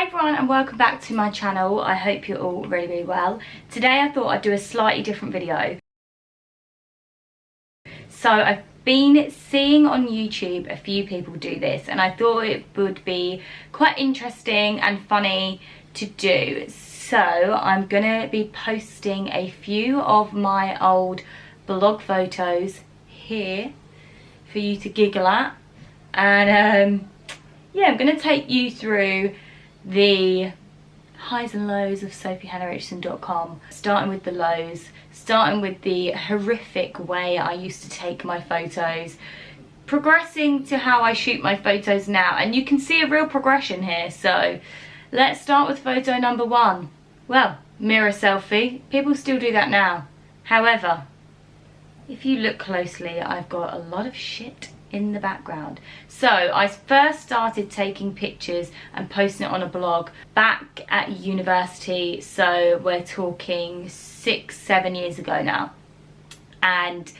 Hi everyone and welcome back to my channel. I hope you're all really well. Today I thought I'd do a slightly different video. So I've been seeing on YouTube a few people do this and I thought it would be quite interesting and funny to do. So I'm gonna be posting a few of my old blog photos here for you to giggle at, and yeah, I'm gonna take you through the highs and lows of sophiehannahrichardson.com, starting with the lows, starting with the horrific way I used to take my photos, progressing to how I shoot my photos now, and you can see a real progression here. So let's start with photo number 1. Well, mirror selfie. People still do that now. However, if you look closely, I've got a lot of shit in the background. So I first started taking pictures and posting it on a blog back at university, so we're talking 6-7 years ago now. And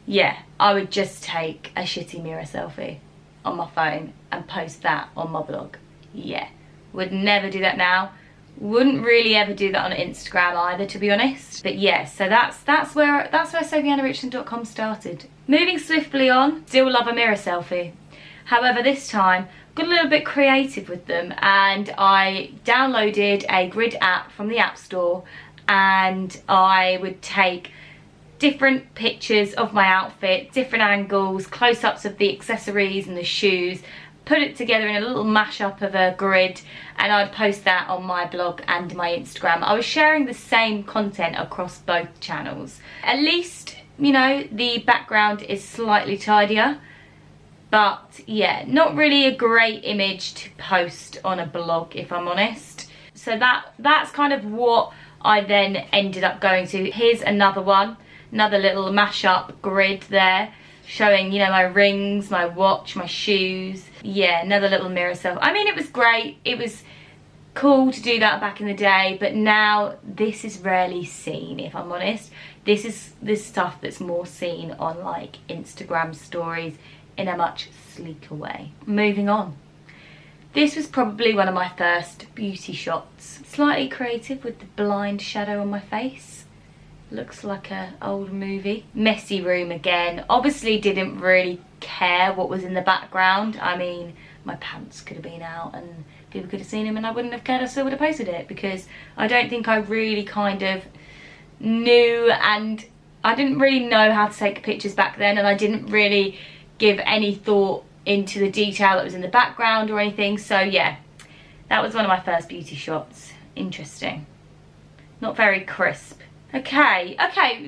yeah, I would just take a shitty mirror selfie on my phone and post that on my blog. Yeah, would never do that now. Wouldn't really ever do that on Instagram either, to be honest. But yeah, so that's where sophiehannahrichardson.com started. Moving swiftly on, still love a mirror selfie. However, this time got a little bit creative with them and I downloaded a grid app from the App Store, and I would take different pictures of my outfit, different angles, close-ups of the accessories and the shoes, put it together in a little mashup of a grid, and I'd post that on my blog and my Instagram. I was sharing the same content across both channels. At least, you know, the background is slightly tidier, but yeah, not really a great image to post on a blog, if I'm honest. So that's kind of what I then ended up going to. Here's another one, another little mashup grid there, showing, you know, my rings, my watch, my shoes. Yeah, another little mirror selfie. I mean, it was great. It was cool to do that back in the day, but now this is rarely seen, if I'm honest. This is this stuff that's more seen on like Instagram stories in a much sleeker way. Moving on. This was probably one of my first beauty shots. Slightly creative with the blind shadow on my face. Looks like an old movie. Messy room again. Obviously didn't really care what was in the background. I mean, my pants could have been out and people could have seen them and I wouldn't have cared. I still would have posted it because I don't think I really kind of knew, and I didn't really know how to take pictures back then, and I didn't really give any thought into the detail that was in the background or anything. So yeah, that was one of my first beauty shots. Interesting. Not very crisp. Okay,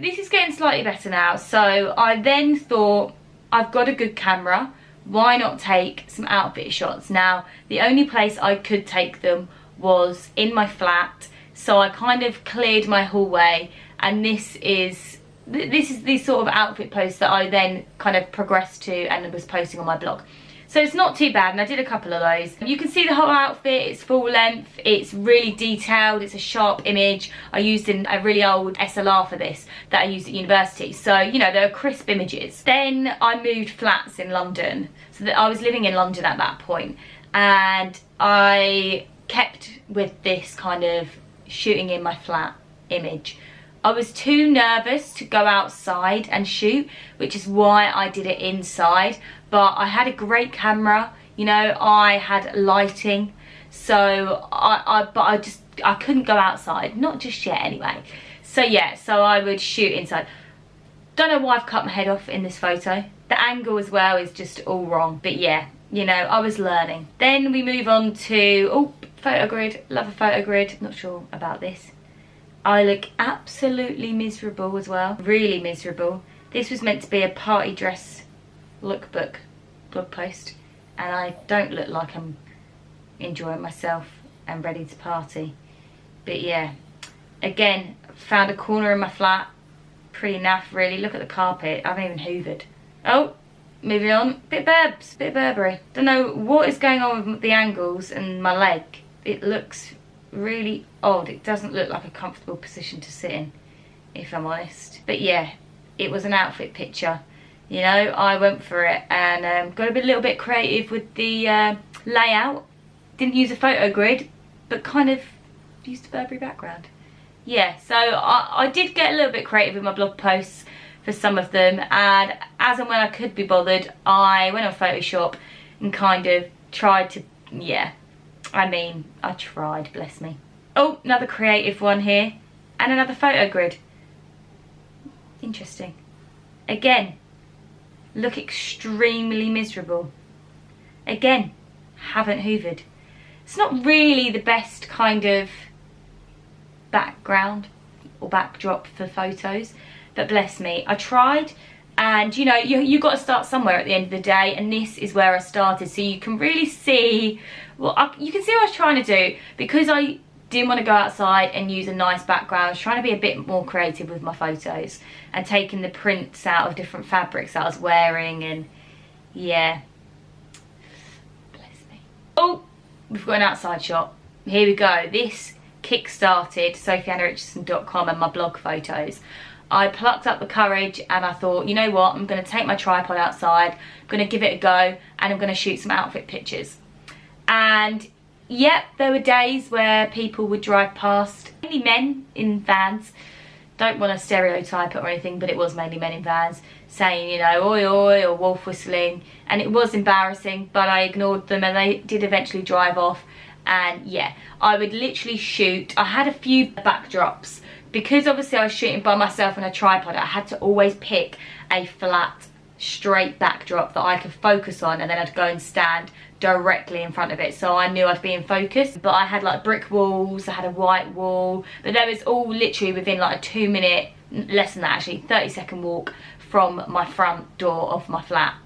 this is getting slightly better now. So I then thought, I've got a good camera, why not take some outfit shots? Now, the only place I could take them was in my flat, so I kind of cleared my hallway, and this is the sort of outfit post that I then kind of progressed to and was posting on my blog. So it's not too bad, and I did a couple of those. You can see the whole outfit, it's full length, it's really detailed, it's a sharp image. I used a really old SLR for this that I used at university. So, you know, there are crisp images. Then I moved flats in London. So that I was living in London at that point, and I kept with this kind of shooting in my flat image. I was too nervous to go outside and shoot, which is why I did it inside. But I had a great camera, you know, I had lighting, so I couldn't go outside, not just yet anyway. So yeah, so I would shoot inside. Don't know why I've cut my head off in this photo. The angle as well is just all wrong, but yeah, you know, I was learning. Then we move on to, oh, photo grid, love a photo grid, not sure about this. I look absolutely miserable as well, really miserable. This was meant to be a party dress lookbook blog post, and I don't look like I'm enjoying myself and ready to party. But yeah, again, found a corner in my flat, pretty naff really. Look at the carpet, I haven't even hoovered. Oh, moving on, bit Burberry. Don't know what is going on with the angles and my leg. It looks really odd. It doesn't look like a comfortable position to sit in, if I'm honest. But yeah, it was an outfit picture, you know. I went for it and got a little bit creative with the layout. Didn't use a photo grid, but kind of used a Burberry background. Yeah, so I did get a little bit creative with my blog posts for some of them, and as and when I could be bothered, I went on Photoshop and kind of tried to, yeah, I mean, I tried, bless me. Oh, another creative one here, and another photo grid. Interesting. Again, look extremely miserable. Again, haven't hoovered. It's not really the best kind of background or backdrop for photos, but bless me, I tried. And you know, you got to start somewhere at the end of the day, and this is where I started. So you can really see, well, you can see what I was trying to do, because I didn't want to go outside and use a nice background. I was trying to be a bit more creative with my photos and taking the prints out of different fabrics that I was wearing, and yeah, bless me. Oh, we've got an outside shot. Here we go. This kick-started sophiehannahrichardson.com and my blog photos. I plucked up the courage and I thought, you know what, I'm going to take my tripod outside, I'm going to give it a go, and I'm going to shoot some outfit pictures. And yep, there were days where people would drive past, mainly men in vans. Don't want to stereotype it or anything, but it was mainly men in vans, saying, you know, oi oi, or wolf whistling, and it was embarrassing, but I ignored them and they did eventually drive off. And yeah, I would literally shoot. I had a few backdrops, because obviously I was shooting by myself on a tripod. I had to always pick a flat, straight backdrop that I could focus on, and then I'd go and stand directly in front of it, so I knew I'd be in focus. But I had like brick walls, I had a white wall, but there was all literally within like a 2 minute, less than that actually, 30-second walk from my front door of my flat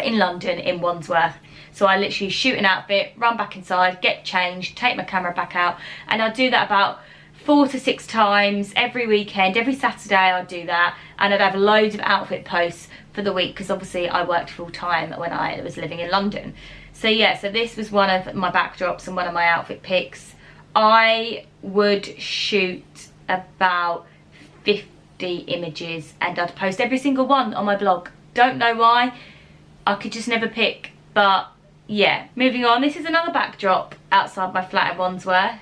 in London, in Wandsworth. So I literally shoot an outfit, run back inside, get changed, take my camera back out, and I'd do that about 4 to 6 times every weekend. Every Saturday I'd do that, and I'd have loads of outfit posts for the week, because obviously I worked full time when I was living in London. So yeah, so this was one of my backdrops and one of my outfit pics. I would shoot about 50 images and I'd post every single one on my blog. Don't know why, I could just never pick. But yeah, moving on. This is another backdrop outside my flat in Wandsworth.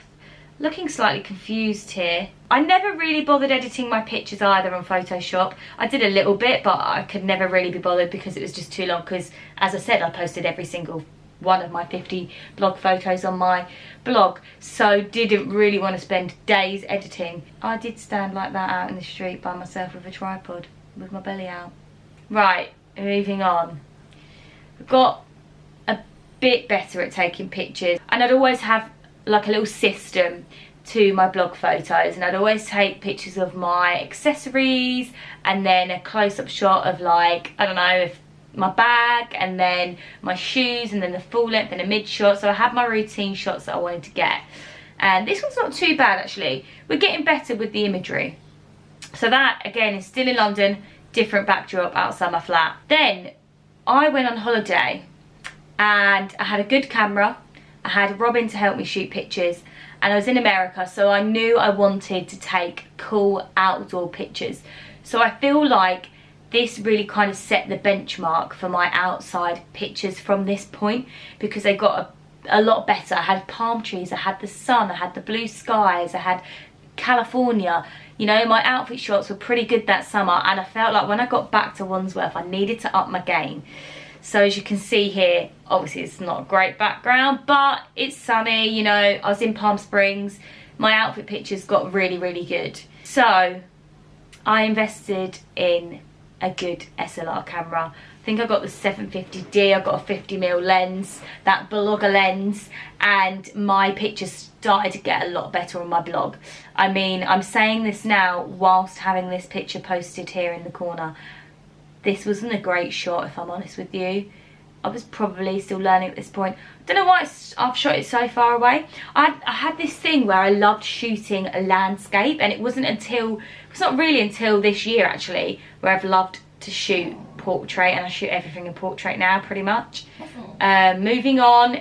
Looking slightly confused here. I never really bothered editing my pictures either on Photoshop. I did a little bit, but I could never really be bothered because it was just too long, because as I said, I posted every single one of my 50 blog photos on my blog, so didn't really want to spend days editing. I did stand like that out in the street by myself with a tripod with my belly out. Right, moving on. I've got a bit better at taking pictures, and I'd always have like a little system to my blog photos, and I'd always take pictures of my accessories and then a close-up shot of, like, I don't know, if my bag, and then my shoes, and then the full length and a mid shot. So I had my routine shots that I wanted to get, and this one's not too bad actually. We're getting better with the imagery. So that again is still in London, different backdrop outside my flat. Then I went on holiday and I had a good camera. I had Robin to help me shoot pictures, and I was in America, so I knew I wanted to take cool outdoor pictures. So I feel like this really kind of set the benchmark for my outside pictures from this point, because they got a lot better. I had palm trees, I had the sun, I had the blue skies, I had California. You know, my outfit shots were pretty good that summer, and I felt like when I got back to Wandsworth I needed to up my game. So as you can see here, obviously it's not a great background, but it's sunny, you know, I was in Palm Springs. My outfit pictures got really, really good. So I invested in a good SLR camera. I think I got the 750D, I got a 50mm lens, that blogger lens, and my pictures started to get a lot better on my blog. I mean, I'm saying this now whilst having this picture posted here in the corner. This wasn't a great shot, if I'm honest with you. I was probably still learning at this point. I don't know why I've shot it so far away. I had this thing where I loved shooting a landscape, and it wasn't not really until this year actually where I've loved to shoot portrait, and I shoot everything in portrait now pretty much. Moving on,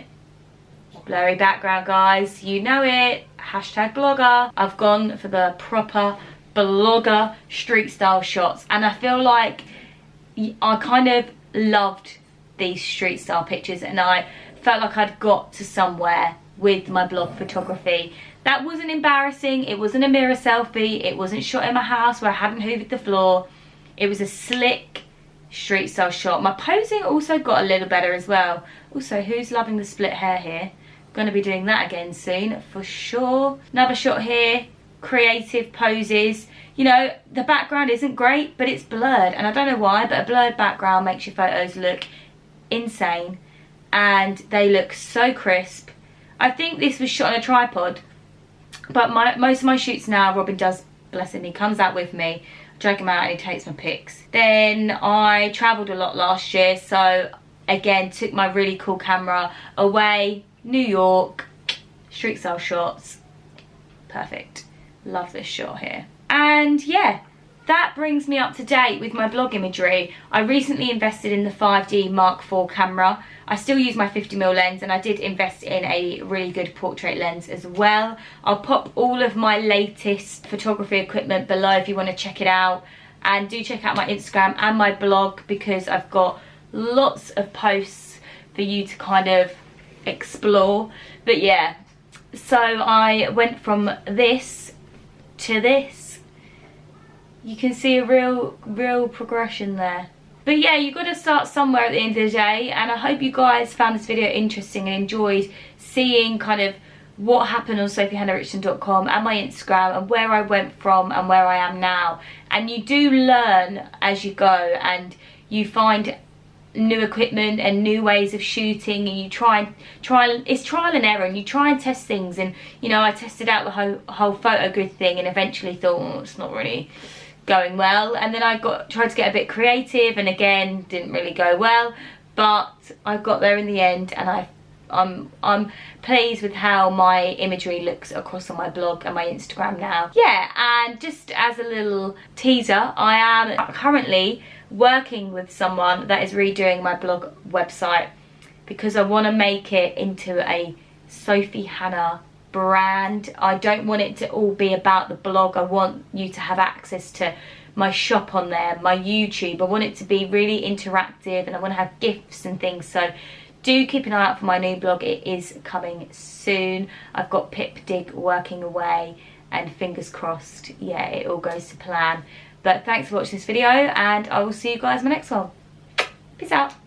blurry background guys, you know it, hashtag blogger. I've gone for the proper blogger street style shots, and I feel like I kind of loved these street style pictures, and I felt like I'd got to somewhere with my blog photography. That wasn't embarrassing, it wasn't a mirror selfie, it wasn't shot in my house where I hadn't hoovered the floor. It was a slick street style shot. My posing also got a little better as well. Also, who's loving the split hair here? Going to be doing that again soon for sure. Another shot here, creative poses. You know, the background isn't great, but it's blurred, and I don't know why, but a blurred background makes your photos look insane, and they look so crisp. I think this was shot on a tripod, but most of my shoots now, Robin does, bless him, he comes out with me, I drag him out and he takes my pics. Then I travelled a lot last year, so again took my really cool camera away, New York, street style shots, perfect. Love this shot here. And yeah, that brings me up to date with my blog imagery. I recently invested in the 5D Mark IV camera. I still use my 50mm lens, and I did invest in a really good portrait lens as well. I'll pop all of my latest photography equipment below if you want to check it out. And do check out my Instagram and my blog, because I've got lots of posts for you to kind of explore. But yeah, so I went from this to this. You can see a real progression there. But yeah, you've got to start somewhere at the end of the day, and I hope you guys found this video interesting and enjoyed seeing kind of what happened on sophiehannahrichardson.com and my Instagram, and where I went from and where I am now. And you do learn as you go, and you find new equipment and new ways of shooting, and you it's trial and error, and you try and test things. And you know, I tested out the whole photo grid thing and eventually thought, oh, it's not really going well. And then I tried to get a bit creative, and again didn't really go well, but I got there in the end, and I'm pleased with how my imagery looks across on my blog and my Instagram now. Yeah, and just as a little teaser, I am currently working with someone that is redoing my blog website, because I want to make it into a Sophie Hannah brand. I don't want it to all be about the blog. I want you to have access to my shop on there, my YouTube. I want it to be really interactive, and I want to have gifts and things. So do keep an eye out for my new blog. It is coming soon. I've got Pip Dig working away, and fingers crossed, yeah, it all goes to plan. But thanks for watching this video, and I will see you guys in my next one. Peace out.